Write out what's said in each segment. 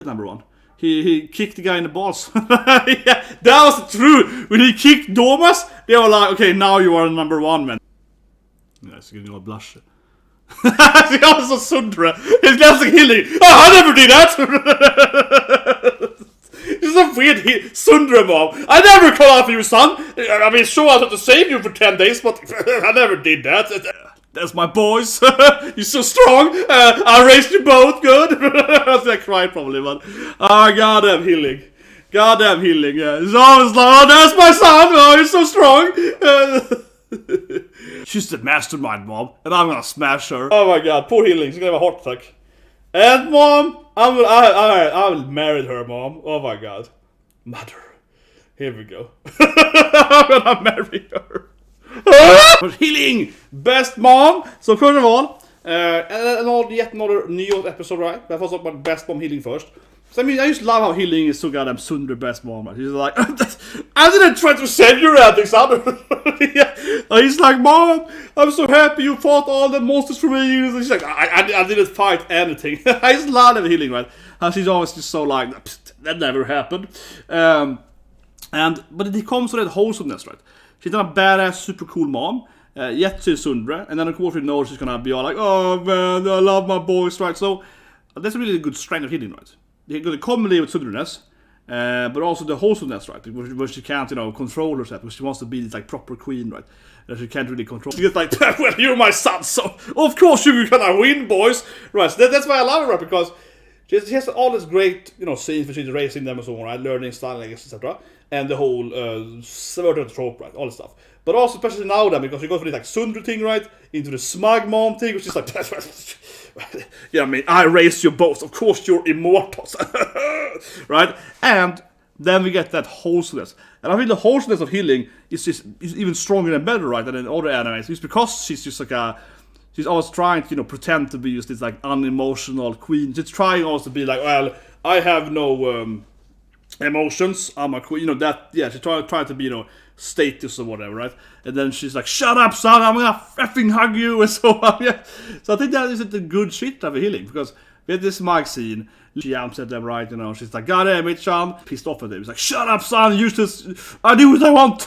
number one. He kicked the guy in the balls. Yeah, that was true. When he kicked Domas, they were like, okay, now you are number one, man. Yeah, så gonna blush. She also Sundra. It's just like Hilly. Oh, I never did that. It's a weird Sundra mom. I never call after you, son. I mean, sure, I had to save you for 10 days, but I never did that. That's my boys. You're so strong. I raised you both good. I cried probably, but goddamn healing. Goddamn healing, yeah. It's always like, oh, that's my son. Oh, you're so strong. She's the mastermind, mom, and I'm gonna smash her. Oh my god, poor healing. She's gonna have a heart attack. And mom, I will marry her, mom. Oh my god, mother. Here we go. I'm gonna marry her. Healing! Best mom! So first of all, yet another new episode, right? I thought about best mom healing first. So I mean, I just love how healing is so goddamn Sundra best mom. Right? He's like, I didn't try to save you, Alexander. Yeah. He's like, mom, I'm so happy you fought all the monsters for me. And she's like, I didn't fight anything. I just love the healing, right? And she's always just so like, that never happened. But it comes with that wholesomeness, right? She's not a badass, super cool mom. Yet to Sundra, and then of course we know she's gonna be all like, oh man, I love my boys, right? So that's a really good strength of healing, right? The comedy with Sunderness, but also the wholesomeness, right? Where she can't, control herself, because she wants to be this like proper queen, right? That she can't really control. She gets like, well, you're my son, so of course you're gonna win, boys, right? So that's why I love her, right? Because she has all this great, scenes where she's raising them and so on, right? Learning, styling, etc. And the whole subverted trope, right? All this stuff. But also, especially now, then, because she goes from this like Sundra thing, right? Into the smug mom thing, which is like, yeah, I mean, I raised you both. Of course, you're immortals, right? And then we get that wholesomeness. And I think the wholesomeness of healing is even stronger and better, right? Than in other animes. It's because she's just like she's always trying to, pretend to be just this like unemotional queen. She's trying always to be like, well, I have no emotions. I'm a queen. She's trying to be, status or whatever, right? And then she's like, shut up, son, I'm gonna effing hug you, and so on. Yeah. So I think that is the good shit of a healing, because we had this Mike scene, she yells at them, right? She's like, God damn it, son, pissed off at him. He's like, shut up, son, useless, I do what I want.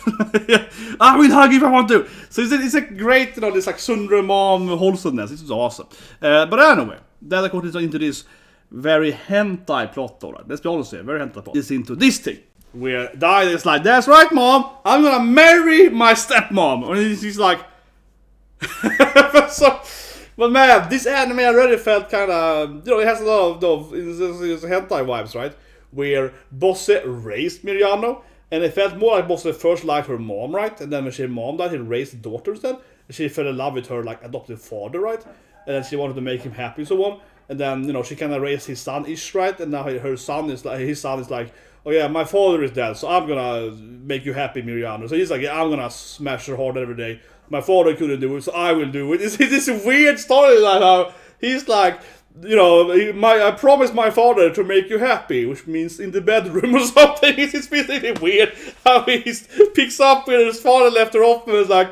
Yeah. I will hug if I want to. So it's a great, this like Sundra mom wholesomeness. This is awesome. But anyway, then I got into this very hentai plot, though, right? Let's be honest here, very hentai plot. It's into this thing, where Daida is like, that's right, mom, I'm gonna marry my stepmom. And he's like, but man, this anime already felt kind of, it has a lot of hentai vibes, right? Where Bosse raised Miranjo, and it felt more like Bosse first liked her mom, right? And then when her mom died, he raised the daughter instead. And she fell in love with her, like, adopted father, right? And then she wanted to make him happy and so on. And then, she kind of raised his son-ish, right? And now his son is like, oh yeah, my father is dead, so I'm gonna make you happy, Miranjo. So he's like, yeah, I'm gonna smash her hard every day. My father couldn't do it, so I will do it. It's this weird storyline how he's like, I promised my father to make you happy, which means in the bedroom or something. It's really weird how he picks up where his father left her off and is like,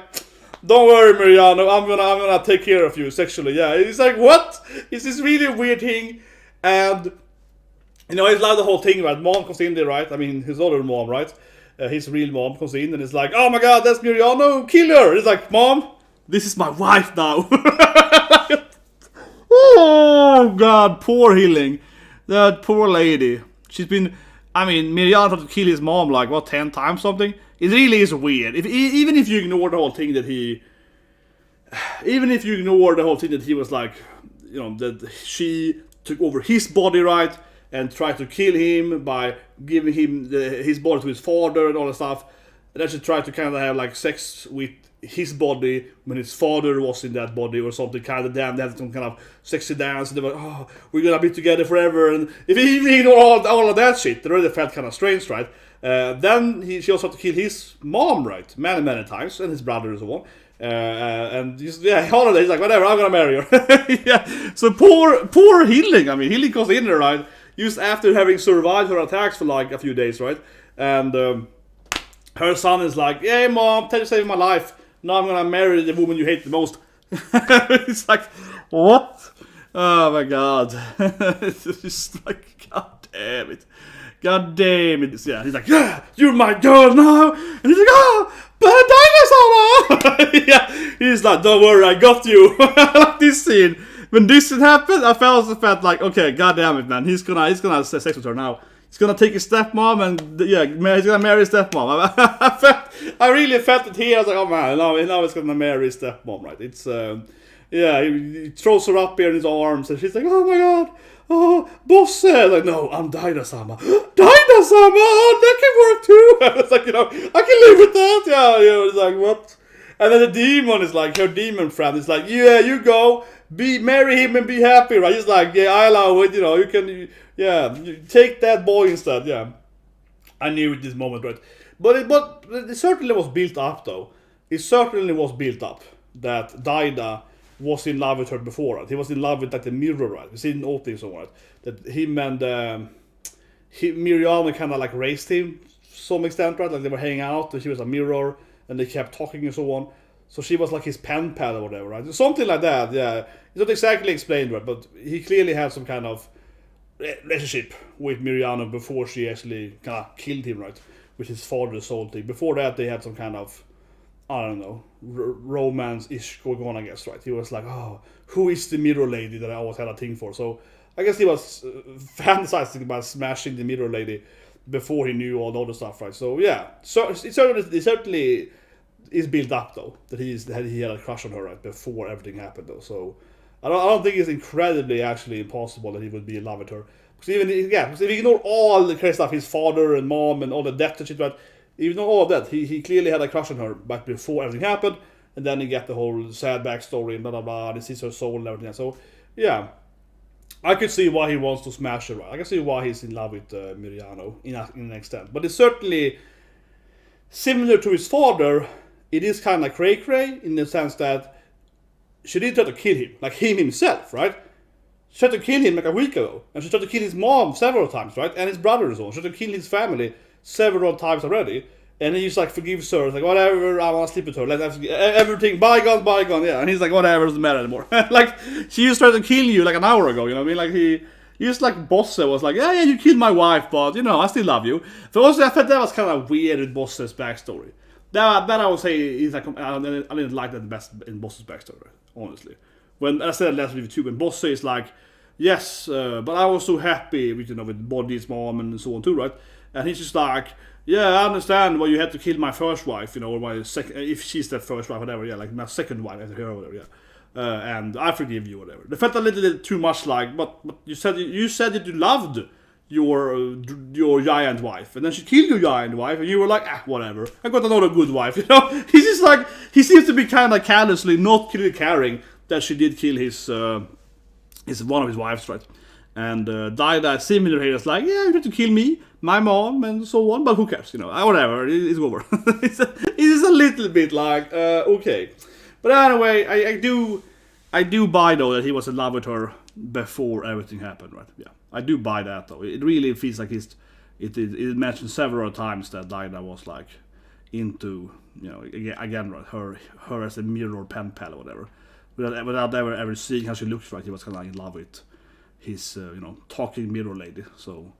don't worry, Miranjo, I'm gonna take care of you sexually. Yeah, it's like, what? It's this really weird thing, and I love the whole thing, right? Mom comes in there, right? I mean, his other mom, right? His real mom comes in and it's like, oh my god, that's Miranjo, kill her! It's like, mom, this is my wife now. Oh god, poor healing. That poor lady. She's been, Miranjo had to kill his mom like, 10 times something? It really is weird. Even if you ignore the whole thing that he was like, that she took over his body, right? And tried to kill him by giving him his body to his father and all that stuff. And then she tried to kind of have like sex with his body when his father was in that body or something kind of. Damn, they had some kind of sexy dance. And they were, oh, we're gonna be together forever. And if he even ignored all of that shit, it really felt kind of strange, right? Then she also had to kill his mom, right? Many, many times, and his brother and so on. And he's like, whatever, I'm gonna marry her. Yeah. So poor healing. Healing comes in there, right? Just after having survived her attacks for like a few days, right? And her son is like, hey mom, thank you for saving my life. Now I'm gonna marry the woman you hate the most. It's like, what? Oh my god. It's just like, god damn it. God damn it. Yeah, he's like, yeah, you're my girl now. And he's like, oh, but Daida-sama. Yeah, he's like, don't worry, I got you. I like this scene. When this shit happened, I felt like, okay, god damn it, man. He's gonna have sex with her now. He's gonna take his stepmom and yeah, he's gonna marry his stepmom. I really felt it here. I was like, oh man, now he's gonna marry his stepmom, right? It's yeah, he throws her up here in his arms, and she's like, oh my god, oh, Bosse. Like, no, I'm Daida-sama. Daida-sama, oh, that can work too. It's like, you know, I can live with that. Yeah, you know, it's like, what? And then the demon is like, her demon friend is like, yeah, you go, marry him and be happy, right? He's like, yeah, I allow it, you know, you take that boy instead, yeah. I knew at this moment, right? But it certainly was built up, though. It certainly was built up that Daida was in love with her before, right? He was in love with like the mirror, right? We see in opening somewhere, right? That him and Miriam kind of like raised him to some extent, right? Like they were hanging out, and she was a mirror, and they kept talking and so on. So she was like his pen pal or whatever, right? Something like that, yeah. It's not exactly explained, right? But he clearly had some kind of relationship with Miriam before she actually kind of killed him, right? With his father's soul thing. Before that, they had some kind of, I don't know, romance-ish going on, I guess, right? He was like, oh, who is the mirror lady that I always had a thing for? So I guess he was fantasizing about smashing the mirror lady before he knew all the other stuff, right? So yeah, so it certainly is built up though that he had a crush on her right before everything happened though. So I don't think it's incredibly actually impossible that he would be in love with her. Because because if you ignore all the crazy stuff, his father and mom and all the death and shit, right? Even though all of that, he clearly had a crush on her, but before everything happened, and then you get the whole sad backstory and blah blah blah. And he sees her soul and everything. So yeah, I could see why he wants to smash her. Right? I can see why he's in love with Miriano in an extent. But it's certainly similar to his father. It is kind of cray-cray in the sense that she did try to kill him, like him himself, right? She tried to kill him like a week ago, and she tried to kill his mom several times, right? And his brother and so on. She tried to kill his family several times already, and he just like forgives her. It's like, whatever, I want to sleep with her. Let everything bygone, yeah. And he's like, whatever, doesn't matter anymore. Like she just tried to kill you like an hour ago. You know what I mean? Like he just like Bosse was like, yeah, you killed my wife, but you know I still love you. So also I thought that was kind of weird with Bosse's backstory. That I would say is like I didn't like that the best in Bosse's backstory, honestly. When I said last review too, when Bosse is like, yes, but I was so happy with with Bojji's mom and so on too, right? And he's just like, yeah, I understand why you had to kill my first wife, or my second, if she's the first wife, whatever, yeah, like my second wife after her, or whatever, yeah. And I forgive you, whatever. They felt a little bit too much like, but you said that you loved your giant wife, and then she killed your giant wife, and you were like, whatever, I got another good wife, He's just like, he seems to be kind of callously not really caring that she did kill his one of his wives, right? And Daida similar here is like, yeah, you have to kill me, my mom, and so on, but who cares, whatever, it's over. It is a little bit like, okay. But anyway, I do buy though that he was in love with her before everything happened, right? Yeah, I do buy that though. It really feels like it mentioned several times that Daida was like into, again, right, her as a mirror pen pal or whatever. Without ever seeing how she looks, right? He was kind of in love with his, talking mirror lady. So,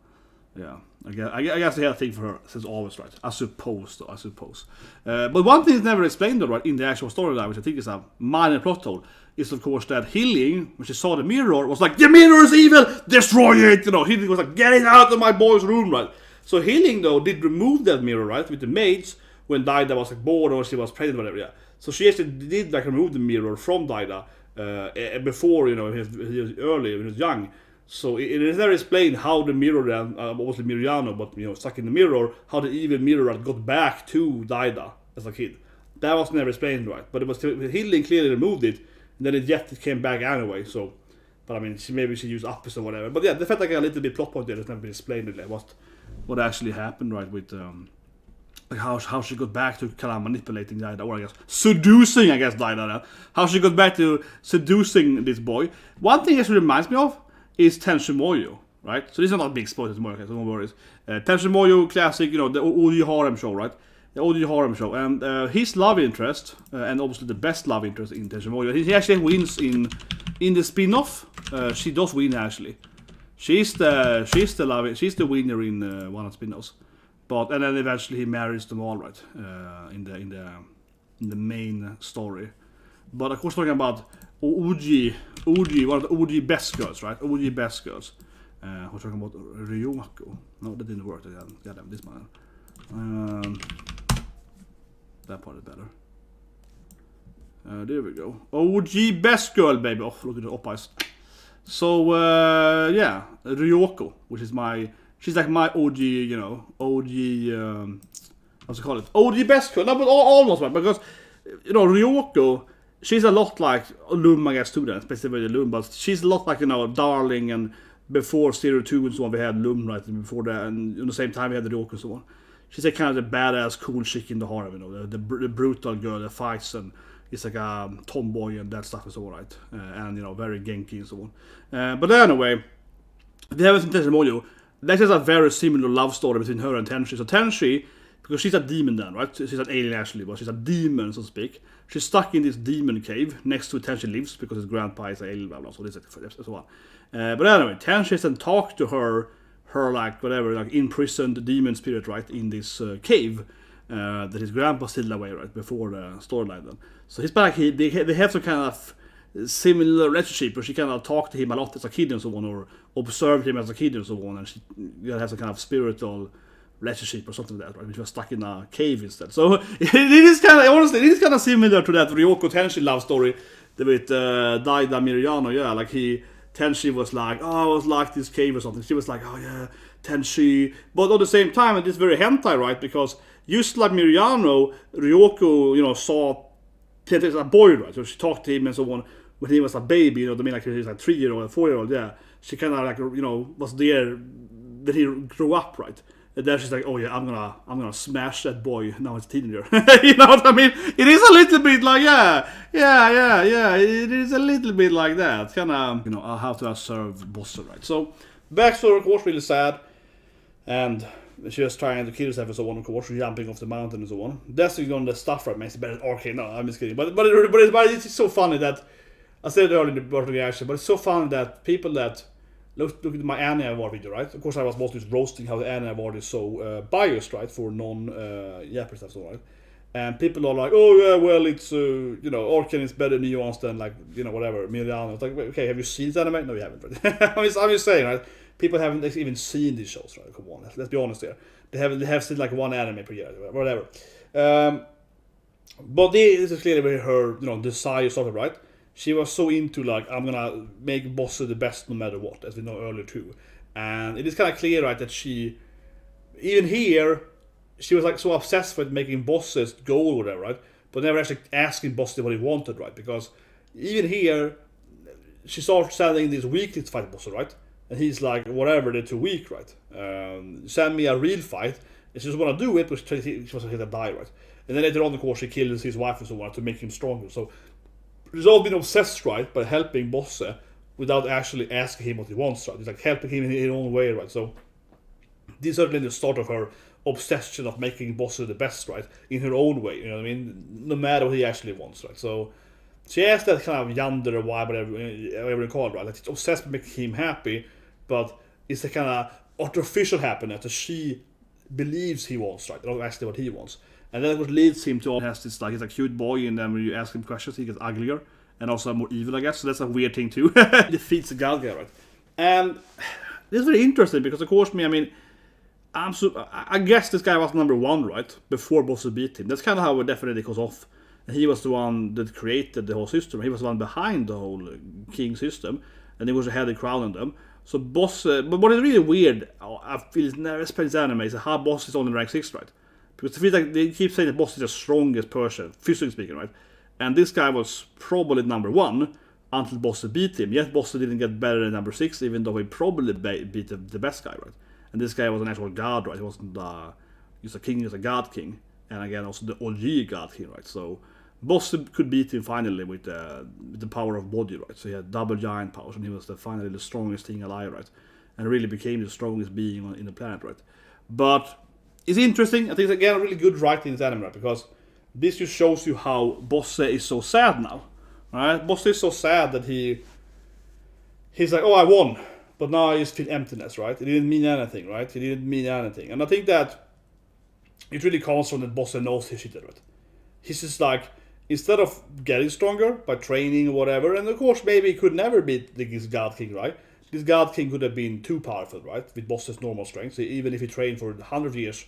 yeah, I guess he had a thing for her since always, right? I suppose. But one thing is never explained, though, right, in the actual storyline, which I think is a minor plot hole, is of course that Healing, when she saw the mirror, was like, the mirror is evil, destroy it! Healing was like, get it out of my boy's room, right? So Healing, though, did remove that mirror, right, with the maids, when Daida was like bored or she was pregnant or whatever, yeah. So she actually did like remove the mirror from Daida before, he was early, when he was young. So it is never explained how the mirror then, obviously Miriano, but stuck in the mirror, how the evil mirror got back to Daida as a kid. That was never explained, right? But it was Healing clearly removed it, and then it came back anyway. So, but I mean, maybe she used uppers or whatever. But yeah, they felt like a little bit plot point there that's never been explained really, what actually happened, right, with like how she got back to kind of manipulating Daida, or I guess seducing, Daida. How she got back to seducing this boy. One thing actually reminds me of is Tenshin Moyo, right? So this is not a big spoiler tomorrow, okay, so don't worry. Tenshin Moyo, classic, the OG harem show, right? The OG harem show, and his love interest, and obviously the best love interest in Tenshin Moyo, he actually wins in the spin-off. She does win actually. She's the winner in one of spin-offs. But and then eventually he marries them all, right? In the main story. But of course, talking about OG, one of the OG best girls, right? OG best girls. We're talking about Ryoko. No, that didn't work. Yeah, this one. That part is better. There we go. OG best girl, baby. Oh, look at the up-eyes. So, yeah, Ryoko, which is she's like my OG, you know, OG, what's it called? OG best girl. No, but almost, right? Because, you know, Ryoko, she's a lot like Loom, I guess, too, then, especially Loom, but she's a lot like, you know, Darling, and before Zero 2 and so on, we had Loom, right? And before that, and at the same time, we had the Ryoko and so on. She's like kind of the badass, cool chick in the harem, you know, the brutal girl that fights and is like a tomboy and that stuff is all right, and you know, very Genki and so on. But anyway, we have a testimonial. That is a very similar love story between her and Tenshi. So Tenshi, because she's a demon then, right? She's an alien actually, but she's a demon, so to speak. She's stuck in this demon cave next to Tenshi lives because his grandpa is an alien, blah blah. So this is so on. But anyway, Tenshi then talked to her like whatever, like imprisoned demon spirit, right, in this cave. That his grandpa still away, right, before the storyline then. So he's back, they have some kind of similar relationship where she kind of talked to him a lot as a kid and so on, or observed him as a kid and so on, and she has some kind of spiritual relationship or something like that, right, which was stuck in a cave instead. So it is kind of, honestly, it is kind of similar to that Ryoko Tenshi love story with Daida Miranjo, yeah, like Tenshi was like, oh, I was like this cave or something. She was like, oh yeah, Tenshi. But at the same time, it is very hentai, right? Because just like Miranjo, Ryoko, you know, saw Tenshi as a boy, right? So she talked to him and so on when he was a baby, you know what I mean? Like he was like 3-year-old, 4-year-old, yeah. She kind of like, you know, was there that he grew up, right? And then she's like, oh yeah, I'm gonna smash that boy. Now it's a teenager. You know what I mean? It is a little bit like, yeah. It is a little bit like that. Kind of, you know, I'll have to serve Bosse, right? So, backstory, of course, really sad. And she was trying to kill herself and so on, of course, jumping off the mountain and so on. That's on the stuff, right? Makes it better. Okay, no, I'm just kidding. But it's so funny that, I said it earlier in the birth reaction, but it's so funny that people that look at my Annie Award video, right? Of course, I was mostly roasting how the Annie Award is so biased, right, for non-Japanese stuff, so right. And people are like, oh yeah, well, it's you know, Orkan is better nuanced than like, you know, whatever Miranjo. It's like, okay, have you seen this anime? No, you haven't. Right? I'm just saying, right? People haven't even seen these shows, right? Come on, let's be honest here. They have seen like one anime per year, whatever. But this is clearly where her, you know, desire started, right? She was so into like, I'm gonna make Bosse the best no matter what, as we know earlier too. And it is kind of clear, right, that she, even here, she was like so obsessed with making Bosse's goal or whatever, right? But never actually asking Bosse what he wanted, right? Because even here, she started sending these weekly to fight Bosse, right? And he's like, whatever, they're too weak, right? Send me a real fight. And she just want to do it, but she was going to die, right? And then later on, of course, she kills his wife and so on to make him stronger. So she's all been obsessed, right, by helping Bosse without actually asking him what he wants, right? It's like helping him in his own way, right? So this is certainly the start of her obsession of making Bosse the best, right? In her own way, you know what I mean? No matter what he actually wants, right? So she has that kind of yandere vibe, whatever you call it, right? Like she's obsessed with making him happy, but it's the kind of artificial happiness that she believes he wants, right? Not actually what he wants. And then what leads him to has this like, he's a cute boy, and then when you ask him questions, he gets uglier and also more evil, I guess. So that's a weird thing too. He defeats the god guy, right? And this is very interesting because, of course, I guess this guy was number 1, right? Before Bosse beat him. That's kind of how it definitely goes off. And he was the one that created the whole system. He was the one behind the whole king system, and he was the head of crowning them. So Bosse, but what is really weird, I feel it's never spent this anime, is how Bosse is only rank 6, right? Because it feels like they keep saying that Bosse is the strongest person, physically speaking, right? And this guy was probably number 1 until Bosse beat him. Yet Bosse didn't get better than number 6, even though he probably beat the best guy, right? And this guy was an actual god, right? He wasn't he's a king, he was a god king. And again, also the OG god king, right? So Bosse could beat him finally with the power of Bojji, right? So he had double giant powers, and he was finally the strongest thing alive, right? And really became the strongest being in the planet, right? But it's interesting. I think it's again really good writing in this anime, right? Because this just shows you how Bosse is so sad now, right? Bosse is so sad that he's like, oh, I won, but now I just feel emptiness, right? It didn't mean anything, right? It didn't mean anything. And I think that it really comes from that Bosse knows his shit, right? He's just like, instead of getting stronger by training or whatever, and of course maybe he could never beat this God King, right? This God King could have been too powerful, right? With Bosse's normal strength. So even if he trained for 100 years,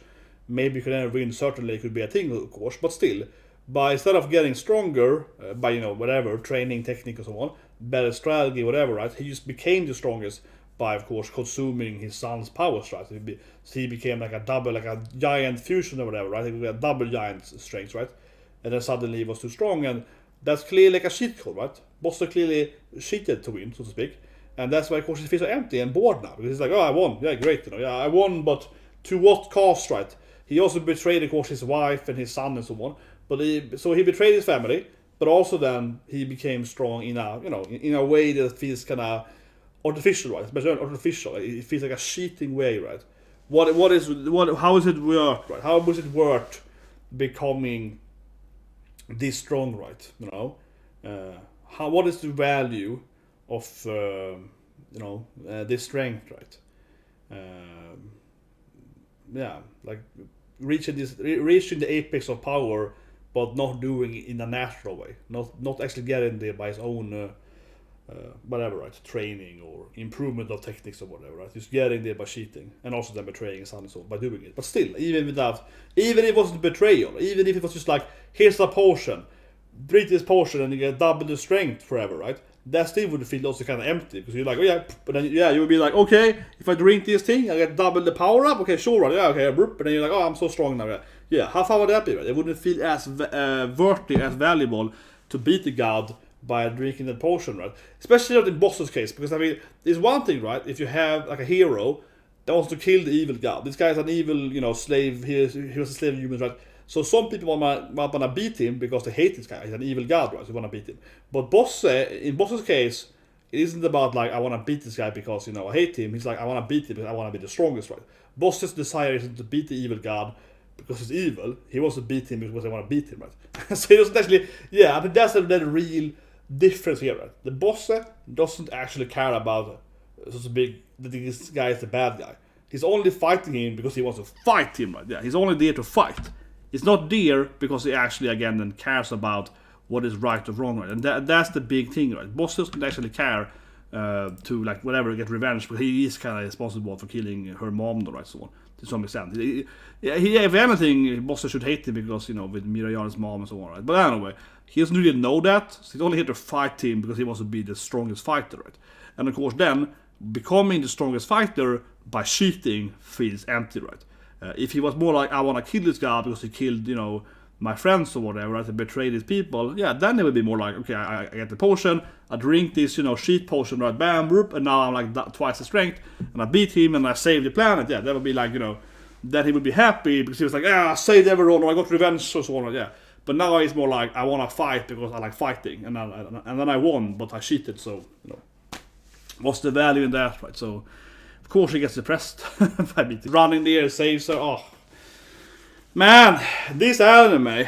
maybe he could never win. Certainly it could be a thing, of course, but still. By instead of getting stronger, by, you know, whatever, training, technique and so on, better strategy, whatever, right? He just became the strongest by, of course, consuming his son's powers, right? So he became like a giant fusion or whatever, right? He got a double giant strength, right? And then suddenly he was too strong, and that's clearly like a cheat code, right? Bosse clearly cheated to win, so to speak. And that's why, of course, he feels so empty and bored now. Because he's like, oh, I won. Yeah, great. You know, yeah, I won, but to what cost, right? He also betrayed, of course, his wife and his son and so on. But so he betrayed his family, but also then he became strong in a, you know, in a way that feels kind of artificial, right? Especially artificial. It feels like a cheating way, right? How is it worth, right? How was it worth becoming this strong, right? You know, what is the value of this strength, right? Yeah, like reaching the apex of power, but not doing it in a natural way, not actually getting there by his own whatever, right? Training or improvement of techniques or whatever, right? Just getting there by cheating, and also then betraying his son and so on by doing it. But still, even if it wasn't betrayal, even if it was just like, here's a potion, drink this potion and you get double the strength forever, right? That still would feel also kind of empty, because you're like, oh yeah, but then you would be like, okay, if I drink this thing, I get double the power up. Okay, sure, right? Yeah, okay, but then you're like, oh, I'm so strong now. Yeah, how far would that be? Right? It wouldn't feel as worthy, as valuable to beat the god by drinking that potion, right? Especially not in Bosse's case, because I mean, there's one thing, right? If you have like a hero that wants to kill the evil god, this guy is an evil, you know, slave. He was a slave of humans, right? So some people wanna beat him because they hate this guy. He's an evil god, right? So they wanna beat him. But in Bosse's case, it isn't about like, I wanna beat this guy because, you know, I hate him. He's like, I wanna beat him because I wanna be the strongest, right? Bosse's desire isn't to beat the evil god because he's evil. He wants to beat him because they wanna beat him, right? So he doesn't actually, yeah, I mean, that's the real difference here, right? The Bosse doesn't actually care about such a big, that this guy is the bad guy. He's only fighting him because he wants to fight him, right? Yeah, he's only there to fight. It's not there because he actually, again, then cares about what is right or wrong, right? And that's the big thing, right? Bosse doesn't actually care to, like, whatever, get revenge, but he is kind of responsible for killing her mom, right? So on, to some extent. If anything, Bosse should hate him because, you know, with Mirajan's mom and so on, right? But anyway, he doesn't really know that. So he's only here to fight him because he wants to be the strongest fighter, right? And of course, then becoming the strongest fighter by cheating feels empty, right? If he was more like, I want to kill this guy because he killed, you know, my friends or whatever, right, and betrayed his people, yeah, then it would be more like, okay, I get the potion, I drink this, you know, cheat potion, right, bam, whoop, and now I'm like twice the strength, and I beat him and I saved the planet, yeah, that would be like, you know, that he would be happy because he was like, I saved everyone, or I got revenge, or so on, yeah. But now it's more like, I want to fight because I like fighting, and then I won, but I cheated, so, you know, what's the value in that, right? So, of course he gets depressed by beating. Running there, saves her, oh. Man, this anime,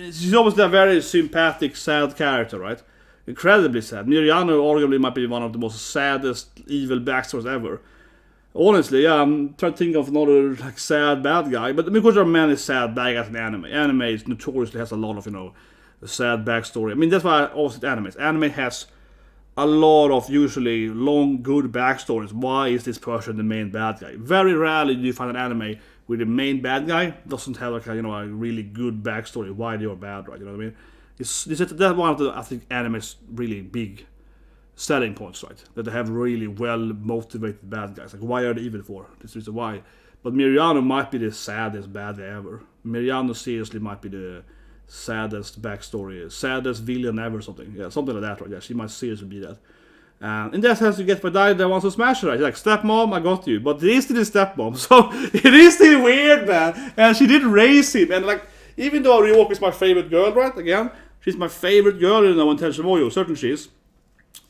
she's obviously a very sympathetic, sad character, right? Incredibly sad. Miranjo arguably might be one of the most saddest evil backstories ever. Honestly, yeah, I'm trying to think of another like sad bad guy, but because there are many sad bad guys in anime. Anime is notoriously has a lot of, you know, sad backstory. I mean, that's why I always say anime. Anime has a lot of usually long, good backstories. Why is this person the main bad guy? Very rarely do you find an anime where the main bad guy doesn't have like a, you know, a really good backstory why they are bad, right? You know what I mean? That's one of the, I think, anime's really big selling points, right? That they have really well motivated bad guys. Like, why are they evil for? This is why. But Miranjo might be the saddest bad guy ever. Miranjo seriously might be the saddest backstory, saddest villain ever, something. Yeah, something like that, right? Yeah, she might seriously be that. In that sense, you get by Daida wants to smash her, right? She's like, stepmom, I got you. But it is still his stepmom, so it is still weird, man. And she did raise him, and like, even though Ryoko is my favorite girl, right? Again, she's my favorite girl in One Tension Moyo, certainly she is.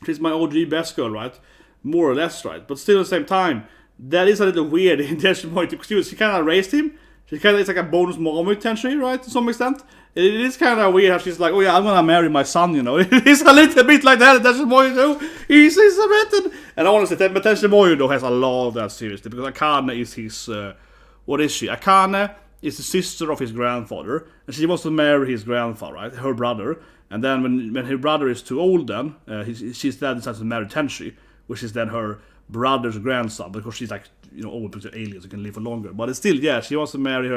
She's my OG best girl, right? More or less, right? But still at the same time, that is a little weird in Tension Moyo, because she kind of raised him. She kind of it's like a bonus mom tension, right? To some extent, it is kind of weird how she's like, oh yeah, I'm gonna marry my son, you know. It's a little bit like that. Tension Moyo too. He's a bit, and honestly, but Tension Moyo though has a lot of that seriously because Akane is his. What is she? Akane is the sister of his grandfather, and she wants to marry his grandfather, right? Her brother. And then when her brother is too old, then she's then decides to marry Tenshi, which is then her brother's grandson because she's like old because aliens who can live for longer. But it's still she wants to marry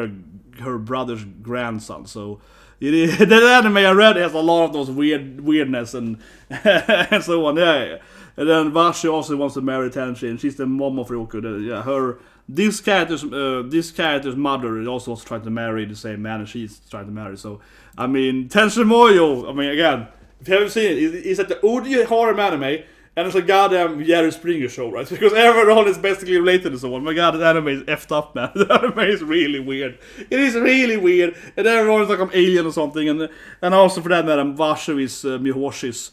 her brother's grandson. So it is, the anime I read has a lot of those weirdness and and so on. Yeah. And then Vashi also wants to marry Tenshi, and she's the mom of Ryoku. This character's mother also was trying to marry the same man, and she's trying to marry. So I mean, Tension Moyo. I mean, again, if you haven't seen it, it's like the OG horror anime. And it's a goddamn Jerry Springer show, right? Because everyone is basically related to someone. My god, the anime is effed up, man. The anime is really weird. It is really weird. And everyone is like an alien or something. And also for that matter, Vashu is Mihoshi's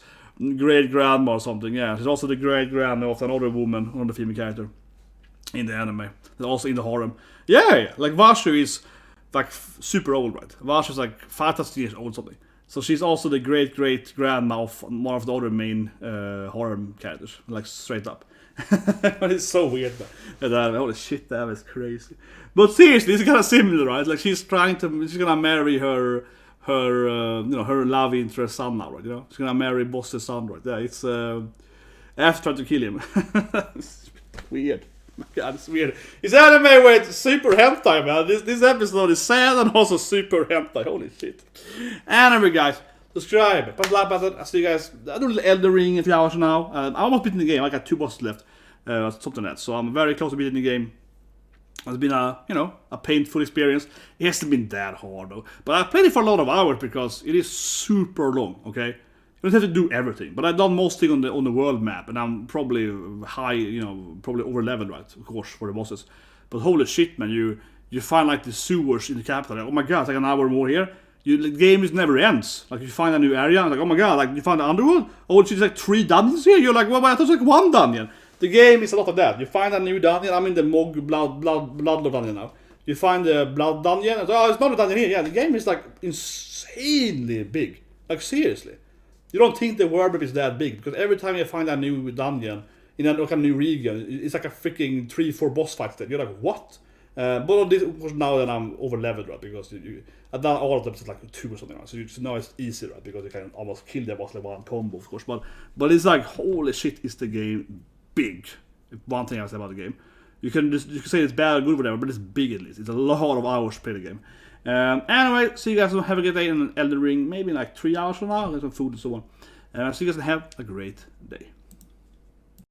great-grandma or something. Yeah, she's also the great-grandma of another woman, another female character in the anime. And also in the harem. Yeah, like Vashu is like super old, right? Vashu is like 5,000 years old or something. So she's also the great-grandma of one of the other main harem characters, like straight up. But it's so weird, man. Holy shit, that is crazy. But seriously, it's kind of similar, right? Like she's gonna marry her love interest son now, right? She's gonna marry Bosse's son, right? Yeah, it's after trying to kill him. It's weird. My god, it's weird. It's anime where it's super hentai, man. This episode is sad and also super hentai. Holy shit. Anyway, guys, subscribe, press the like button. I'll see you guys. I do a little Elden Ring in a few hours now. I'm almost beating the game. I got 2 bosses left. Something like that. So I'm very close to beating the game. It's been a painful experience. It hasn't been that hard though. But I played it for a lot of hours because it is super long, okay? You don't have to do everything, but I've done most things on the world map, and I'm probably high, probably over level, right? Of course, for the bosses. But holy shit, man, you find like the sewers in the capital. Like, oh my god, it's like an hour more here. The game just never ends. Like you find a new area, and like oh my god, like you find the underworld. Oh, it's like 3 dungeons here. You're like, well, I thought it was like 1 dungeon. The game is a lot of that. You find a new dungeon. I'm in the Mog Bloodlord dungeon now. You find the Blood dungeon. And, oh, it's not a dungeon here. Yeah, the game is like insanely big. Like seriously. You don't think the world map is that big, because every time you find a new dungeon in a new region, it's like a freaking 3-4 boss fights there. You're like, what? But this was now that I'm over leveled, right? Because I've done all of them, it's like 2 or something, right? So now it's easy, right? Because you can almost kill the boss like 1 combo, of course. But it's like, holy shit, is the game big? One thing I say about the game. You can say it's bad or good or whatever, but it's big at least. It's a lot of hours to play the game. Anyway, see you guys. Have a good day in Elden Ring. Maybe in like 3 hours from now. Get some food and so on. See you guys and have a great day.